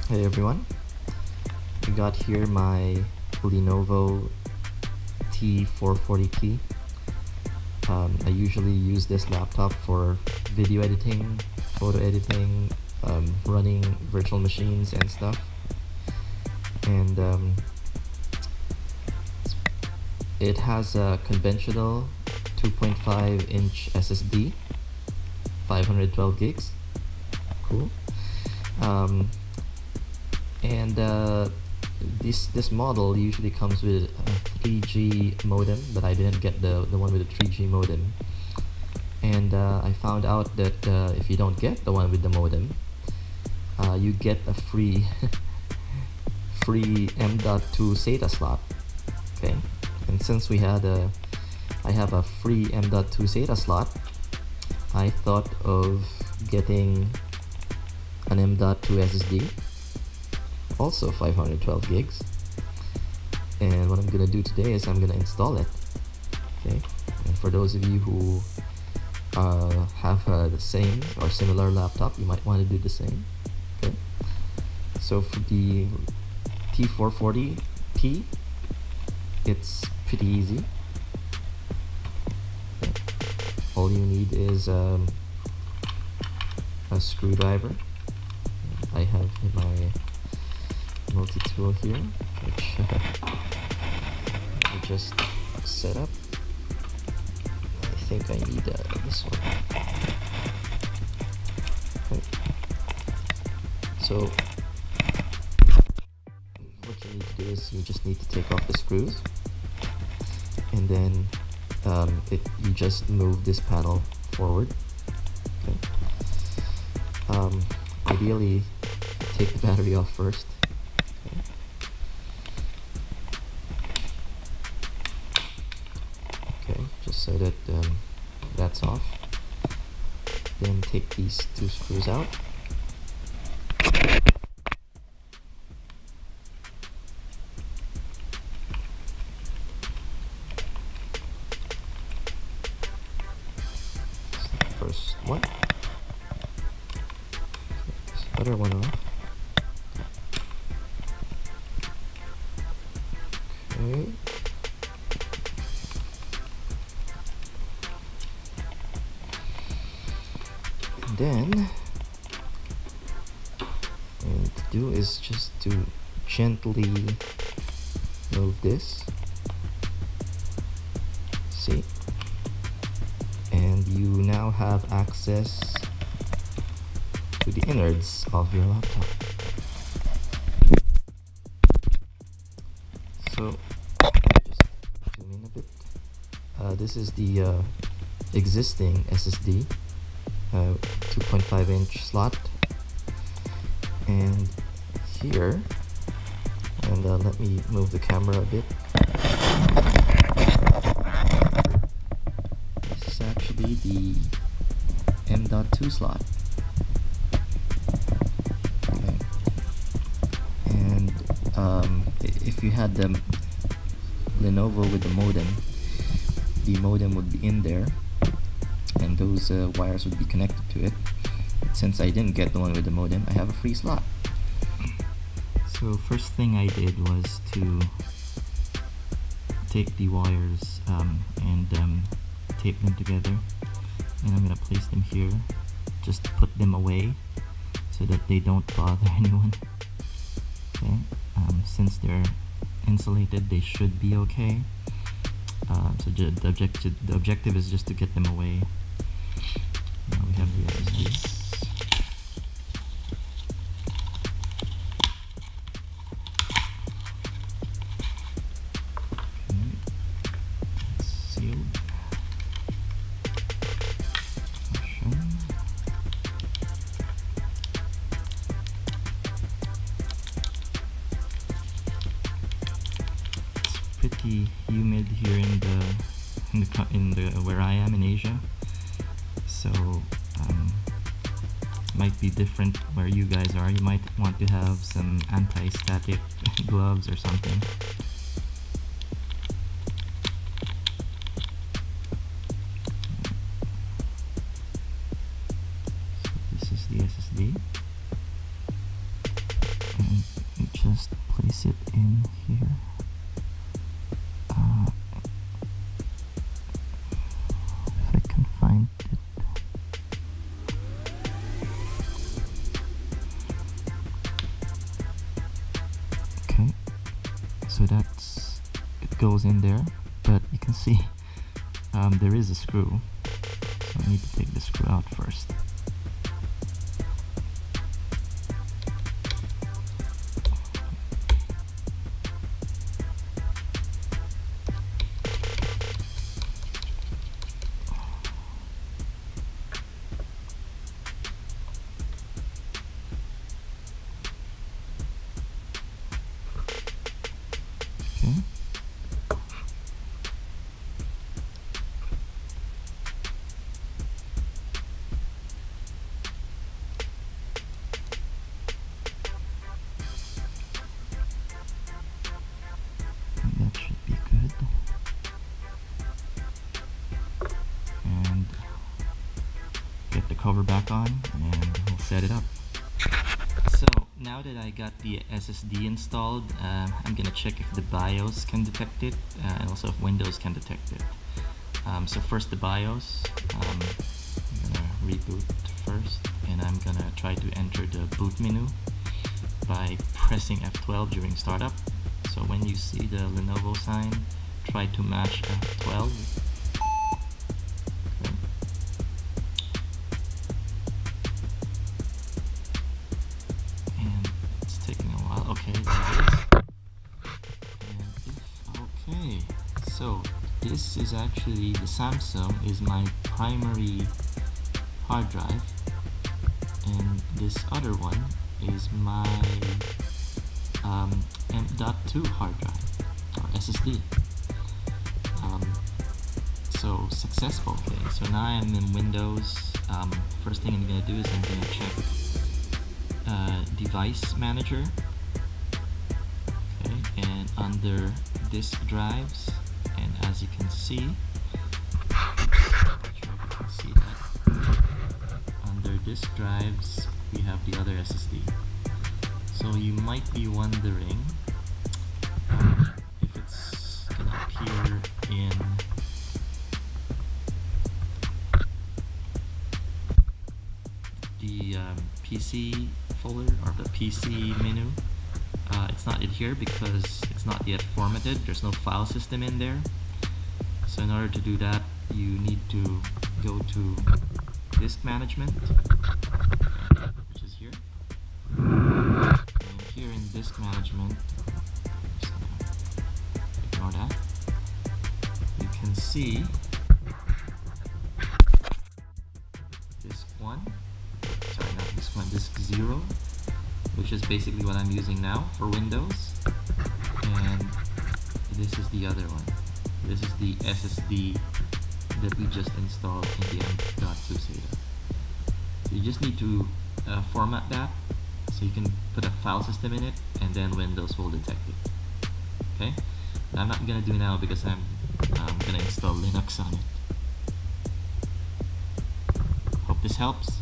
Hey everyone, I got here my Lenovo T440P. I usually use this laptop for video editing, photo editing, running virtual machines and stuff. And it has a conventional 2.5-inch SSD, 512 gigs. Cool. And this model usually comes with a 3G modem, but I didn't get the one with the 3G modem. And I found out that if you don't get the one with the modem, you get a free M.2 SATA slot. Okay, and since I have a free M.2 SATA slot, I thought of getting an M.2 SSD, also 512 gigs. And what I'm gonna do today is I'm gonna install it. Okay, and for those of you who have the same or similar laptop, you might want to do the same. Okay, so for the T440P, it's pretty easy. Okay. All you need is a screwdriver. I have my multi-tool here, which I just set up. I think I need this one. Okay. So what you need to do is you just need to take off the screws, and then you just move this panel forward. Okay. Ideally, take the battery off first. Okay, just so that that's off. Then take these two screws out. First one. This other one off. Okay. And then what to do is just to gently move this. See? And you now have access to the innards of your laptop. So just zoom in a bit. This is the existing SSD, 2.5-inch slot, and here, and let me move the camera a bit. This is actually the M.2 slot. Okay. And if you had the Lenovo with the modem would be in there, and those wires would be connected to it. Since I didn't get the one with the modem, I have a free slot. So first thing I did was to take the wires and tape them together, and I'm going to place them here, just put them away so that they don't bother anyone. Okay, since they're insulated, they should be okay. So the objective is just to get them away. Now we have the SSD. Pretty humid here in the where I am in Asia, so might be different where you guys are. You might want to have some anti-static gloves or something. So this is the SSD. place it in here. If I can find it. Okay, so it goes in there, but you can see there is a screw, so I need to take the screw out first. Okay. That should be good. And get the cover back on and we'll set it up. So now that I got the SSD installed, I'm gonna check if the BIOS can detect it and also if Windows can detect it. So first the BIOS, I'm gonna reboot first, and I'm gonna try to enter the boot menu by pressing F12 during startup. So when you see the Lenovo sign, try to match F12. Okay. And it's taking a while. Okay, there it is. Okay, so this is actually, the Samsung is my primary hard drive, and this other one is my M.2 hard drive, or SSD. So successful. Okay, so now I'm in Windows. First thing I'm gonna do is I'm gonna check device manager. Okay, and under disk drives, and as you can see, under disk drives we have the other SSD. So you might be wondering if it's gonna appear in the PC folder or the PC menu. It's not in here because it's not yet formatted. There's no file system in there. So in order to do that, you need to go to disk management, which is here. And here in disk management, just ignore that, you can see disk 1, sorry, not disk 1, disk 0, which is basically what I'm using now for Windows, and this is the other one. This is the SSD that we just installed in the M.2 SATA. You just need to format that so you can put a file system in it, and then Windows will detect it. Okay, I'm not gonna do now because I'm gonna install Linux on it. Hope this helps.